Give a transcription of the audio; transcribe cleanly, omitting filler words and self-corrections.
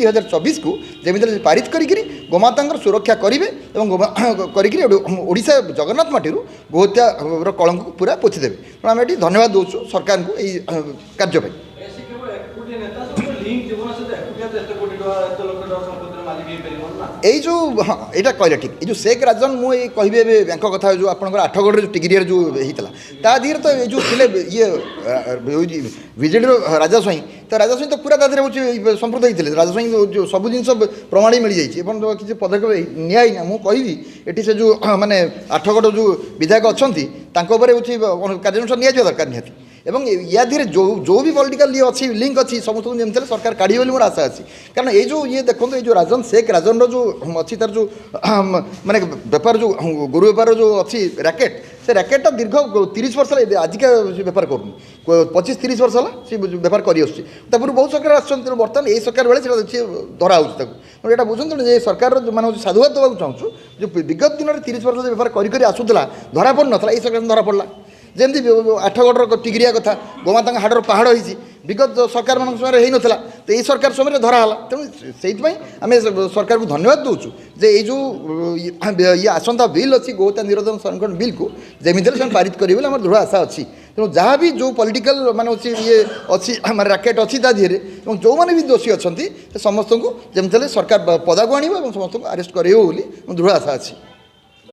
2024 को जमी पारित करी गोमाता सुरक्षा करेंगे करोशा जगन्नाथ माटी गोहत्या कलंक पूरा पोछीदेवे तेणु आम ये धन्यवाद दौर सरकार को यही कार्य এই যে এটা কইলে ঠিক এই যে শেখ রাজন মু এই কইবে ব্যাংক কথা যে আপনার আঠগড় টিগিরিয়ার যে হয়েছিল তা দিয়ে তো এই যে ଥିଲେ ইয়ে বিজেডির রাজা স্বাଇଁ তো রাজা স্বাଇଁ তো পুরা তাদের হচ্ছে সম্পৃক্ত হয়েছিল রাজা স্বাଇଁ সবু জিনিস প্রমাণ মিলি যাই এবং কিছু পদক্ষেপ নিয়াই না মু কইবি এটি সে যে মানে আঠগড় যে বিধায়ক অনেক তাঁর উপরে হচ্ছে কার্যানুষ্ঠান নিয়ে যাওয়া দরকার নিহতি এবং ইয়া ধীরে जो भी पॉलिटिकल ये अच्छी लिंक अच्छी समस्त जमी सरकार काढ़ बोली मोर आशा अच्छी कारण ये जो ये देखो ये जो राजन शेख राजन जो अच्छी तार जो माने बेपार जो गुरु बेपार जो अच्छी रैकेट से रैकेटा दीर्घ 30 वर्ष आजिका बेपार कर 25-30 वर्ष है सी बेपार कर बहुत सरकार बर्तमान ये सरकार बेले धरा होता बुझे सरकार मान साधुवाद देवाक चाहूँ जो विगत दिन में 30 वर्ष बेपार कर आसूला धरा पड़ नाला ये सरकार धरा पड़ा जमी आठगढ़ टिगिरिया कथा गोमाता हाड़ पहाड़ होती विगत सरकार मान समय हो नाला तो ये सरकार समय धराला तेणु से आम सरकार को धन्यवाद दूचु जे ये जो ये आसंता बिल अच्छी गोहत्या निरोधन संरक्षण बिल को जमी पारित करेंगे आम दृढ़ आशा अच्छी तेणु जहाँ भी जो पॉलिटिकल माने ये अच्छी रैकेट अच्छी ता दिहरे जो मैंने भी दोषी अच्छा समस्त को जमी सरकार पदा को आने समस्त को अरेस्ट करेंगे दृढ़ आशा अच्छी।